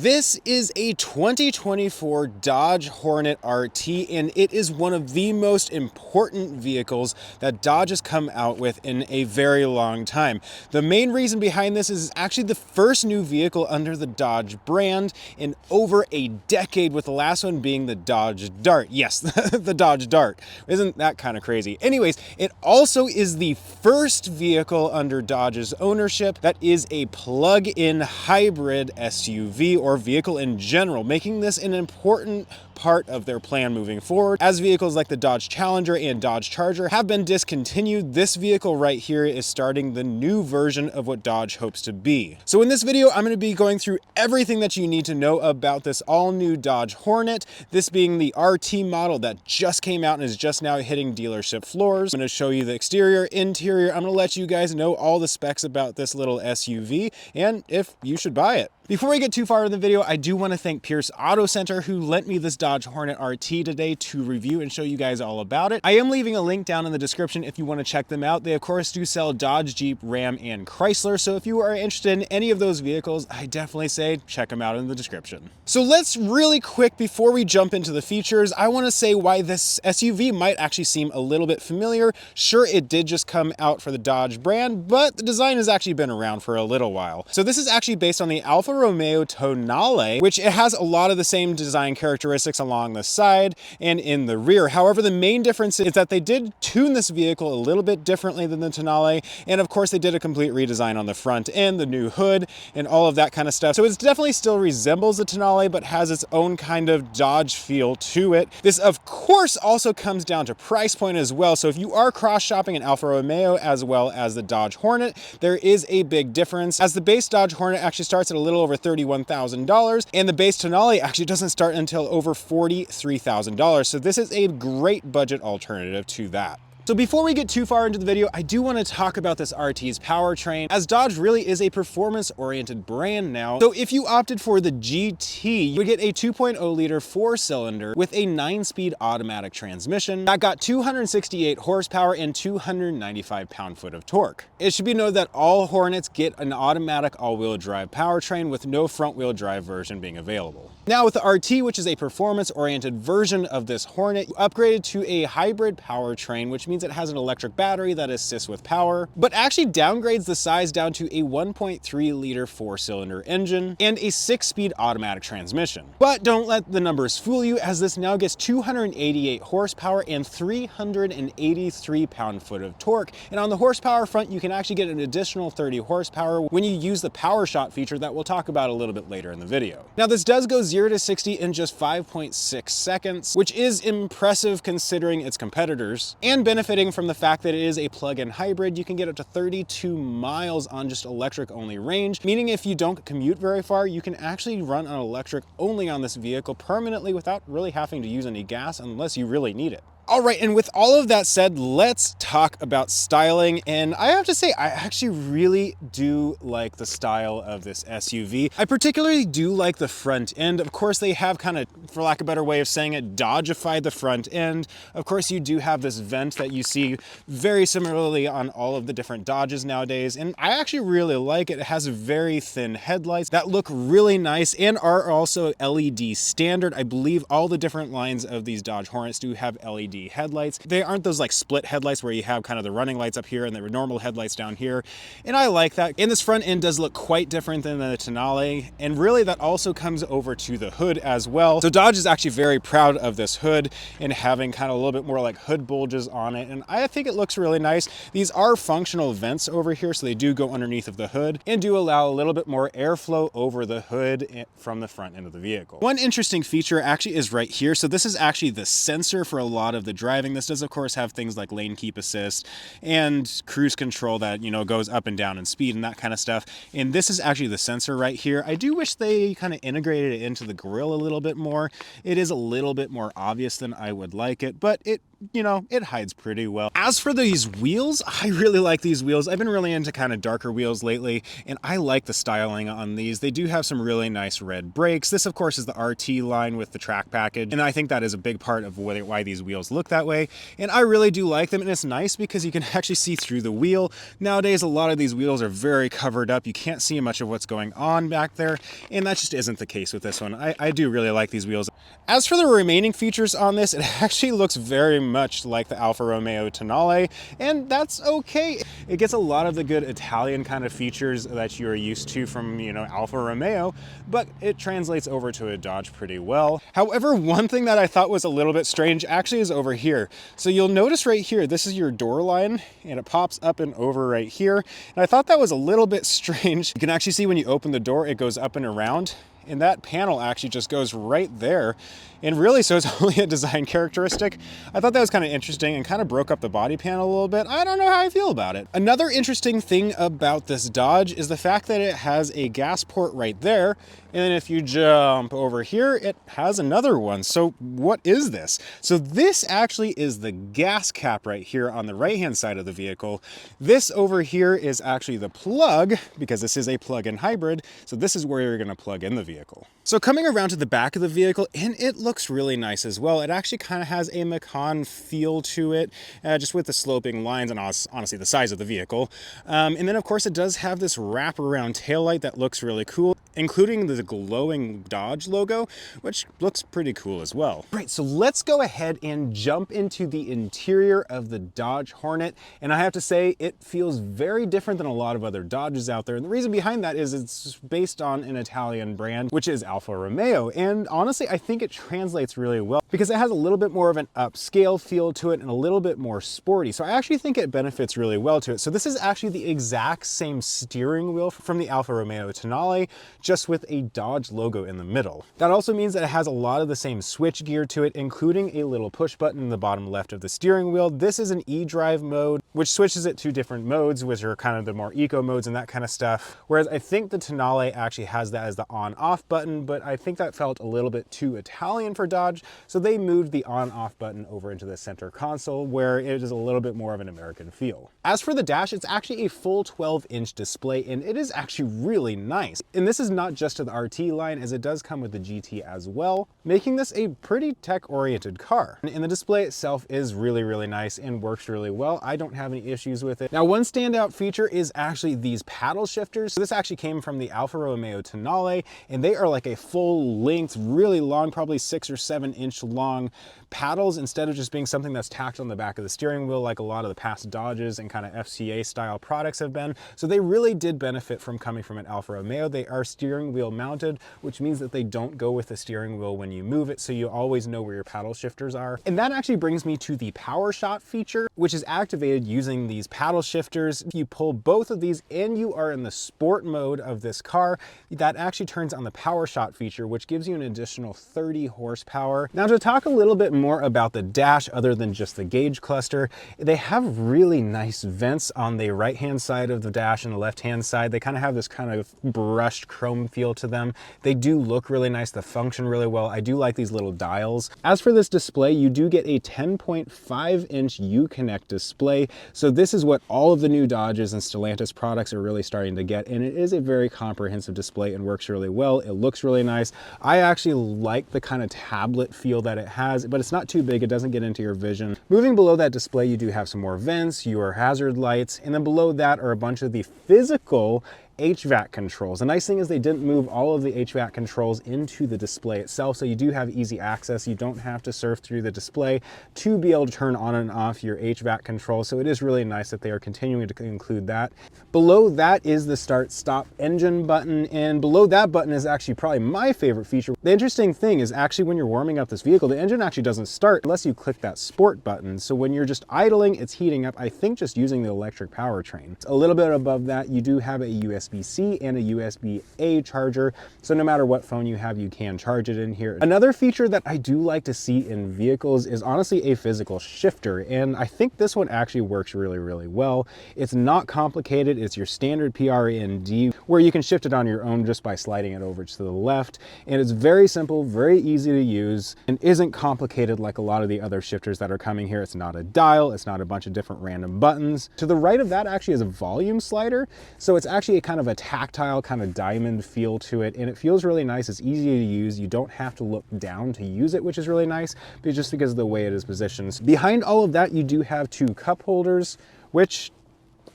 This is a 2024 Dodge Hornet RT, and it is one of the most important vehicles that Dodge has come out with in a very long time. The main reason behind this is actually the first new vehicle under the Dodge brand in over a decade, with the last one being the Dodge Dart. Yes, the Dodge Dart. Isn't that kind of crazy? Anyways, it also is the first vehicle under Dodge's ownership that is a plug-in hybrid SUV or vehicle in general, making this an important part of their plan moving forward. As vehicles like the Dodge Challenger and Dodge Charger have been discontinued, this vehicle right here is starting the new version of what Dodge hopes to be. So in this video, I'm going to be going through everything that you need to know about this all-new Dodge Hornet, this being the RT model that just came out and is just now hitting dealership floors. I'm going to show you the exterior, interior. I'm going to let you guys know all the specs about this little SUV and if you should buy it. Before we get too far in the video, I do want to thank Pierce Auto Center, who lent me this Dodge Hornet RT today to review and show you guys all about it. I am leaving a link down in the description if you want to check them out. They of course do sell Dodge, Jeep, Ram, and Chrysler, so if you are interested in any of those vehicles, I definitely say check them out in the description. So let's really quick, before we jump into the features, I want to say why this SUV might actually seem a little bit familiar. Sure, it did just come out for the Dodge brand, but the design has actually been around for a little while. So this is actually based on the Alfa Romeo Tonale, which it has a lot of the same design characteristics along the side and in the rear. However, the main difference is that they did tune this vehicle a little bit differently than the Tonale, and of course they did a complete redesign on the front end, the new hood, and all of that kind of stuff. So it definitely still resembles the Tonale, but has its own kind of Dodge feel to it. This of course also comes down to price point as well. So if you are cross-shopping an Alfa Romeo as well as the Dodge Hornet, there is a big difference, as the base Dodge Hornet actually starts at a little over $31,000, and the base Tonale actually doesn't start until over $43,000. So this is a great budget alternative to that. So before we get too far into the video, I do want to talk about this RT's powertrain, as Dodge really is a performance-oriented brand now. So if you opted for the GT, you would get a 2.0 liter 4-cylinder with a 9-speed automatic transmission that got 268 horsepower and 295 pound-foot of torque. It should be noted that all Hornets get an automatic all-wheel drive powertrain, with no front-wheel drive version being available. Now with the RT, which is a performance-oriented version of this Hornet, upgraded to a hybrid powertrain, which means it has an electric battery that assists with power, but actually downgrades the size down to a 1.3 liter 4-cylinder engine and a 6-speed automatic transmission. But don't let the numbers fool you, as this now gets 288 horsepower and 383 pound-foot of torque. And on the horsepower front, you can actually get an additional 30 horsepower when you use the power shot feature that we'll talk about a little bit later in the video. Now this does go 0 to 60 in just 5.6 seconds, which is impressive considering its competitors, and benefiting from the fact that it is a plug-in hybrid. You can get up to 32 miles on just electric only range, meaning if you don't commute very far, you can actually run on electric only on this vehicle permanently without really having to use any gas unless you really need it. All right, and with all of that said, let's talk about styling. And I have to say, I actually really do like the style of this SUV. I particularly do like the front end. Of course, they have kind of, for lack of a better way of saying it, Dodgified the front end. Of course, you do have this vent that you see very similarly on all of the different Dodges nowadays. And I actually really like it. It has very thin headlights that look really nice and are also LED standard. I believe all the different lines of these Dodge Hornets do have LED headlights. They aren't those like split headlights where you have kind of the running lights up here and the normal headlights down here. And I like that. And this front end does look quite different than the Tonale. And really that also comes over to the hood as well. So Dodge is actually very proud of this hood and having kind of a little bit more like hood bulges on it. And I think it looks really nice. These are functional vents over here, so they do go underneath of the hood and do allow a little bit more airflow over the hood from the front end of the vehicle. One interesting feature actually is right here. So this is actually the sensor for a lot of the driving. This does of course have things like lane keep assist and cruise control that, you know, goes up and down in speed and that kind of stuff. And this is actually the sensor right here. I do wish they kind of integrated it into the grille a little bit more. It is a little bit more obvious than I would like it, but it you know, it hides pretty well. As for these wheels, I really like these wheels. I've been really into kind of darker wheels lately, and I like the styling on these. They do have some really nice red brakes. This, of course, is the RT line with the track package, and I think that is a big part of why these wheels look that way, and I really do like them, and it's nice because you can actually see through the wheel. Nowadays, a lot of these wheels are very covered up. You can't see much of what's going on back there, and that just isn't the case with this one. I do really like these wheels. As for the remaining features on this, it actually looks very much like the Alfa Romeo Tonale, and that's okay. It gets a lot of the good Italian kind of features that you're used to from, you know, Alfa Romeo, but it translates over to a Dodge pretty well. However, one thing that I thought was a little bit strange actually is over here. So you'll notice right here, this is your door line, and it pops up and over right here. And I thought that was a little bit strange. You can actually see when you open the door, it goes up and around, and that panel actually just goes right there. And really, so it's only a design characteristic. I thought that was kind of interesting and kind of broke up the body panel a little bit. I don't know how I feel about it. Another interesting thing about this Dodge is the fact that it has a gas port right there. And then if you jump over here, it has another one. So what is this? So this actually is the gas cap right here on the right-hand side of the vehicle. This over here is actually the plug, because this is a plug-in hybrid. So this is where you're gonna plug in the vehicle. So coming around to the back of the vehicle, and it looks really nice as well. It actually kind of has a Macan feel to it, just with the sloping lines and honestly the size of the vehicle. And then of course it does have this wraparound taillight that looks really cool, including the glowing Dodge logo, which looks pretty cool as well. Right, so let's go ahead and jump into the interior of the Dodge Hornet. And I have to say, it feels very different than a lot of other Dodges out there. And the reason behind that is it's based on an Italian brand, which is Alfa Romeo. And honestly, I think it translates really well because it has a little bit more of an upscale feel to it and a little bit more sporty. So I actually think it benefits really well to it. So this is actually the exact same steering wheel from the Alfa Romeo Tonale, just with a Dodge logo in the middle. That also means that it has a lot of the same switch gear to it, including a little push button in the bottom left of the steering wheel. This is an e-drive mode, which switches it to different modes, which are kind of the more eco modes and that kind of stuff. Whereas I think the Tonale actually has that as the on-off button, but I think that felt a little bit too Italian for Dodge, so they moved the on-off button over into the center console, where it is a little bit more of an American feel. As for the dash, it's actually a full 12-inch display, and it is actually really nice. And this is not just to the RT line, as it does come with the GT as well, making this a pretty tech-oriented car. And the display itself is really, really nice and works really well. I don't have any issues with it. Now, one standout feature is actually these paddle shifters. So this actually came from the Alfa Romeo Tonale, and they are like a full-length, really long, probably 6 or 7 inch long paddles, instead of just being something that's tacked on the back of the steering wheel like a lot of the past Dodges and kind of FCA style products have been. So they really did benefit from coming from an Alfa Romeo. They are steering wheel mounted, which means that they don't go with the steering wheel when you move it, so you always know where your paddle shifters are. And that actually brings me to the power shot feature, which is activated using these paddle shifters. If you pull both of these and you are in the sport mode of this car, that actually turns on the power shot feature, which gives you an additional 30 horsepower. Now, to talk a little bit more about the dash other than just the gauge cluster, they have really nice vents on the right-hand side of the dash and the left-hand side. They kind of have this kind of brushed chrome feel to them. They do look really nice. They function really well. I do like these little dials. As for this display, you do get a 10.5-inch Uconnect display. So this is what all of the new Dodges and Stellantis products are really starting to get, and it is a very comprehensive display and works really well. It looks really nice. I actually like the kind of tablet feel that it has, but it's not too big. It doesn't get into your vision. Moving below that display, you do have some more vents, your hazard lights, and then below that are a bunch of the physical HVAC controls. The nice thing is they didn't move all of the HVAC controls into the display itself, so you do have easy access. You don't have to surf through the display to be able to turn on and off your HVAC controls, so it is really nice that they are continuing to include that. Below that is the start stop engine button, and below that button is actually probably my favorite feature. The interesting thing is actually when you're warming up this vehicle, the engine actually doesn't start unless you click that sport button. So when you're just idling, it's heating up, I think just using the electric powertrain. A little bit above that, you do have a USB USB-C and a USB-A charger. So no matter what phone you have, you can charge it in here. Another feature that I do like to see in vehicles is honestly a physical shifter. And I think this one actually works really, really well. It's not complicated. It's your standard PRND where you can shift it on your own just by sliding it over to the left. And it's very simple, very easy to use, and isn't complicated like a lot of the other shifters that are coming here. It's not a dial, it's not a bunch of different random buttons. To the right of that actually is a volume slider. So it's actually a kind of a tactile kind of diamond feel to it. And it feels really nice. It's easy to use. You don't have to look down to use it, which is really nice, but just because of the way it is positioned. Behind all of that, you do have two cup holders, which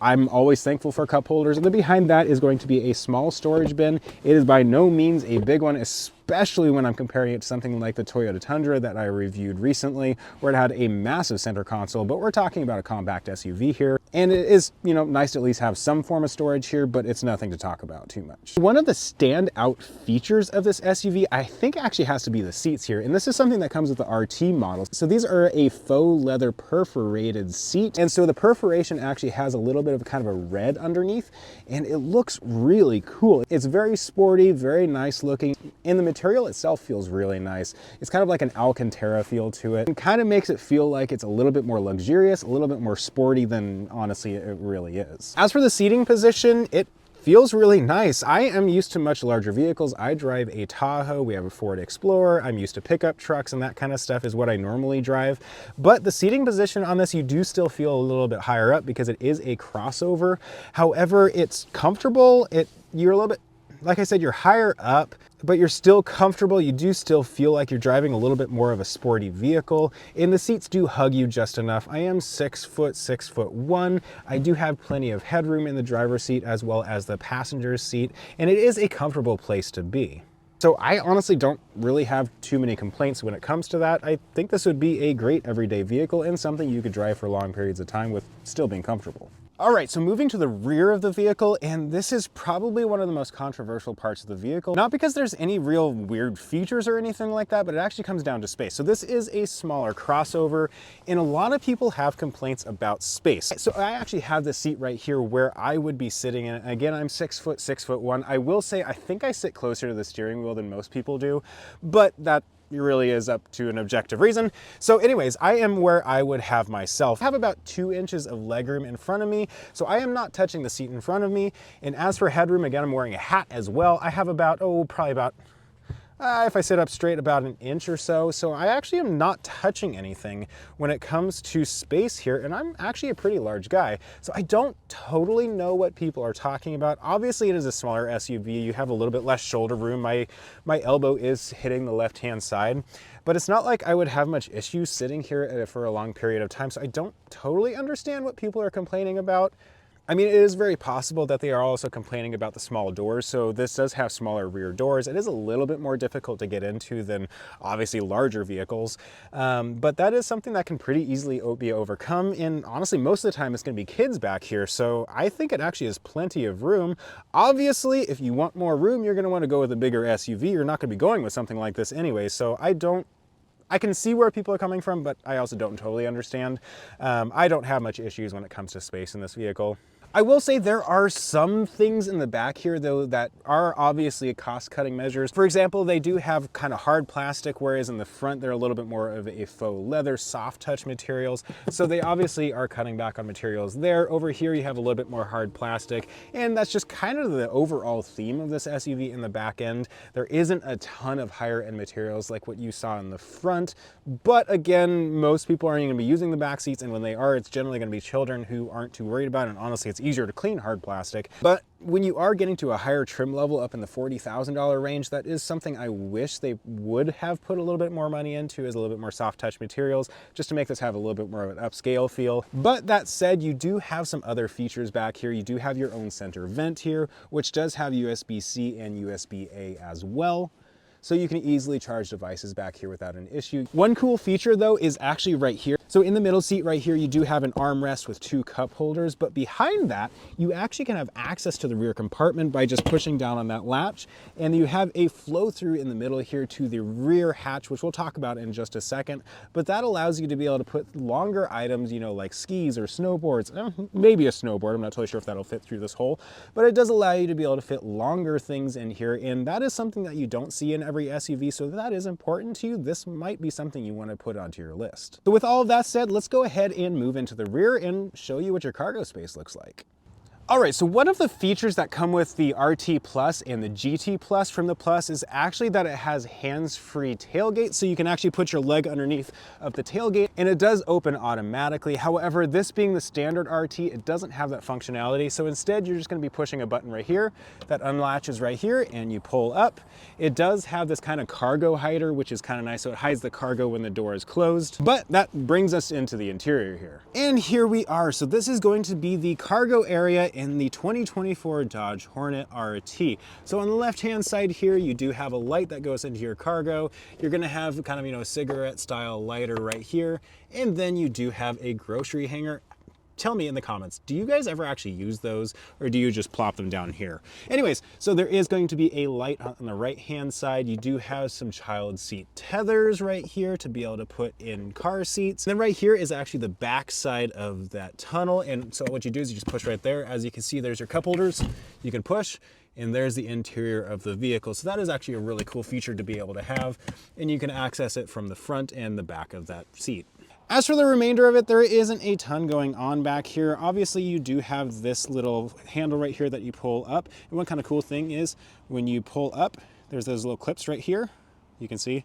I'm always thankful for cup holders. And then behind that is going to be a small storage bin. It is by no means a big one, especially when I'm comparing it to something like the Toyota Tundra that I reviewed recently, where it had a massive center console, but we're talking about a compact SUV here. And it is, you know, nice to at least have some form of storage here, but it's nothing to talk about too much. One of the standout features of this SUV, I think actually has to be the seats here. And this is something that comes with the RT model. So these are a faux leather perforated seat. And so the perforation actually has a little bit of kind of a red underneath, and it looks really cool. It's very sporty, very nice looking. And the material itself feels really nice. It's kind of like an Alcantara feel to it. It kind of makes it feel like it's a little bit more luxurious, a little bit more sporty than honestly it really is. As for the seating position, it feels really nice. I am used to much larger vehicles. I drive a Tahoe, we have a Ford Explorer, I'm used to pickup trucks, and that kind of stuff is what I normally drive. But the seating position on this, you do still feel a little bit higher up because it is a crossover. However, it's comfortable. You're a little bit, like I said, you're higher up, but you're still comfortable. You do still feel like you're driving a little bit more of a sporty vehicle, and the seats do hug you just enough. I am 6'1". I do have plenty of headroom in the driver's seat as well as the passenger's seat, and it is a comfortable place to be. So I honestly don't really have too many complaints when it comes to that. I think this would be a great everyday vehicle and something you could drive for long periods of time with still being comfortable. All right, so moving to the rear of the vehicle, and this is probably one of the most controversial parts of the vehicle. Not because there's any real weird features or anything like that, but it actually comes down to space. So this is a smaller crossover, and a lot of people have complaints about space. So I actually have the seat right here where I would be sitting in. Again, I'm 6'1". I will say, I think I sit closer to the steering wheel than most people do, but that really is up to an objective reason. So anyways, I am where I would have myself. I have about 2 inches of legroom in front of me, so I am not touching the seat in front of me. And as for headroom, again, I'm wearing a hat as well. I have about, probably about, if I sit up straight, about 1 inch or so. So I actually am not touching anything when it comes to space here, and I'm actually a pretty large guy. So I don't totally know what people are talking about. Obviously it is a smaller SUV. You have a little bit less shoulder room. My elbow is hitting the left-hand side, but it's not like I would have much issue sitting here for a long period of time. So I don't totally understand what people are complaining about. I mean, it is very possible that they are also complaining about the small doors. So this does have smaller rear doors. It is a little bit more difficult to get into than obviously larger vehicles. But that is something that can pretty easily be overcome. And honestly, most of the time it's going to be kids back here. So I think it actually has plenty of room. Obviously, if you want more room, you're going to want to go with a bigger SUV. You're not going to be going with something like this anyway. So I can see where people are coming from, but I also don't totally understand. I don't have much issues when it comes to space in this vehicle. I will say there are some things in the back here though that are obviously cost-cutting measures. For example, they do have kind of hard plastic, whereas in the front they're a little bit more of a faux leather, soft touch materials. So they obviously are cutting back on materials there. Over here you have a little bit more hard plastic, and that's just kind of the overall theme of this SUV in the back end. There isn't a ton of higher end materials like what you saw in the front, but again, most people aren't going to be using the back seats, and when they are, it's generally going to be children who aren't too worried about it, and honestly it's easier to clean hard plastic. But when you are getting to a higher trim level up in the $40,000 range, that is something I wish they would have put a little bit more money into, is a little bit more soft touch materials, just to make this have a little bit more of an upscale feel. But that said, you do have some other features back here. You do have your own center vent here, which does have USB-C and USB-A as well. So you can easily charge devices back here without an issue. One cool feature though is actually right here. So in the middle seat right here, you do have an armrest with 2 cup holders, but behind that, you actually can have access to the rear compartment by just pushing down on that latch. And you have a flow through in the middle here to the rear hatch, which we'll talk about in just a second. But that allows you to be able to put longer items, you know, like skis or snowboards, maybe a snowboard. I'm not totally sure if that'll fit through this hole, but it does allow you to be able to fit longer things in here. And that is something that you don't see in every SUV. So if that is important to you, this might be something you want to put onto your list. So with all of that said, let's go ahead and move into the rear and show you what your cargo space looks like. All right, so one of the features that come with the RT Plus and the GT Plus from the Plus is actually that it has hands-free tailgate, so you can actually put your leg underneath of the tailgate, and it does open automatically. However, this being the standard RT, it doesn't have that functionality, so instead you're just gonna be pushing a button right here that unlatches right here, and you pull up. It does have this kind of cargo hider, which is kind of nice, so it hides the cargo when the door is closed. But that brings us into the interior here. And here we are. So this is going to be the cargo area in the 2024 Dodge Hornet RT. So on the left-hand side here, you do have a light that goes into your cargo. You're gonna have kind of, you know, a cigarette style lighter right here. And then you do have a grocery hanger. Tell me in the comments, do you guys ever actually use those, or do you just plop them down here? Anyways, so there is going to be a light on the right-hand side. You do have some child seat tethers right here to be able to put in car seats. And then right here is actually the back side of that tunnel. And so what you do is you just push right there. As you can see, there's your cup holders. You can push, and there's the interior of the vehicle. So that is actually a really cool feature to be able to have, and you can access it from the front and the back of that seat. As for the remainder of it, there isn't a ton going on back here. Obviously, you do have this little handle right here that you pull up. And one kind of cool thing is when you pull up, there's those little clips right here. You can see.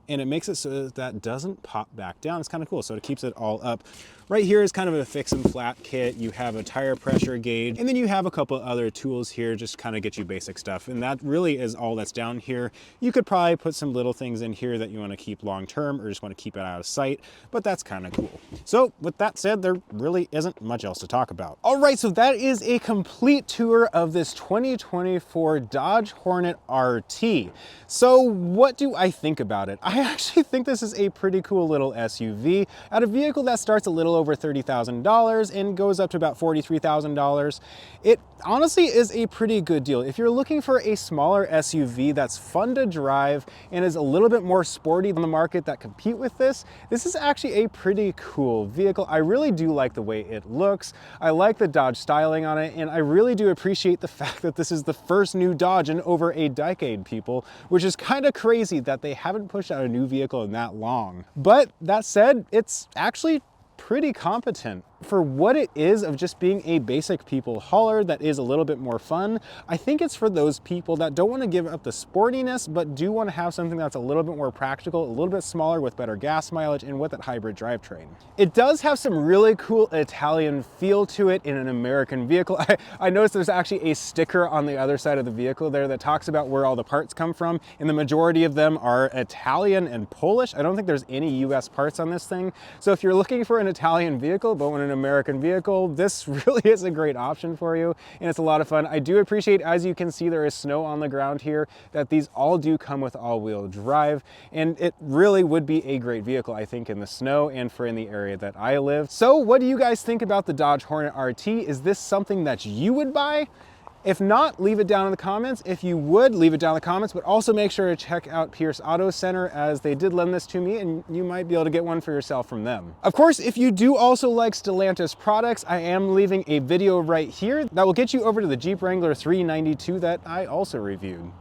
And it makes it so that doesn't pop back down. It's kind of cool, so it keeps it all up. Right here is kind of a fix and flat kit. You have a tire pressure gauge, and then you have a couple other tools here just kind of get you basic stuff. And that really is all that's down here. You could probably put some little things in here that you want to keep long term or just want to keep it out of sight, but that's kind of cool. So with that said, there really isn't much else to talk about. All right, so that is a complete tour of this 2024 Dodge Hornet RT. So what do I think about it? I actually think this is a pretty cool little SUV at a vehicle that starts a little over $30,000 and goes up to about $43,000. It honestly is a pretty good deal. If you're looking for a smaller SUV that's fun to drive and is a little bit more sporty than the market that compete with this, this is actually a pretty cool vehicle. I really do like the way it looks. I like the Dodge styling on it, and I really do appreciate the fact that this is the first new Dodge in over a decade, people, which is kind of crazy that they haven't pushed out a new vehicle in that long. But that said, it's actually pretty competent. For what it is of just being a basic people hauler that is a little bit more fun, I think it's for those people that don't want to give up the sportiness, but do want to have something that's a little bit more practical, a little bit smaller with better gas mileage and with that hybrid drivetrain. It does have some really cool Italian feel to it in an American vehicle. I noticed there's actually a sticker on the other side of the vehicle there that talks about where all the parts come from, and the majority of them are Italian and Polish. I don't think there's any US parts on this thing. So if you're looking for an Italian vehicle, but when an American vehicle, this really is a great option for you, and it's a lot of fun. I do appreciate, as you can see, there is snow on the ground here, that these all do come with all-wheel drive, and it really would be a great vehicle, I think, in the snow and for in the area that I live. So what do you guys think about the Dodge Hornet RT? Is this something that you would buy? If not, leave it down in the comments. If you would, leave it down in the comments, but also make sure to check out Pierce Auto Center, as they did lend this to me and you might be able to get one for yourself from them. Of course, if you do also like Stellantis products, I am leaving a video right here that will get you over to the Jeep Wrangler 392 that I also reviewed.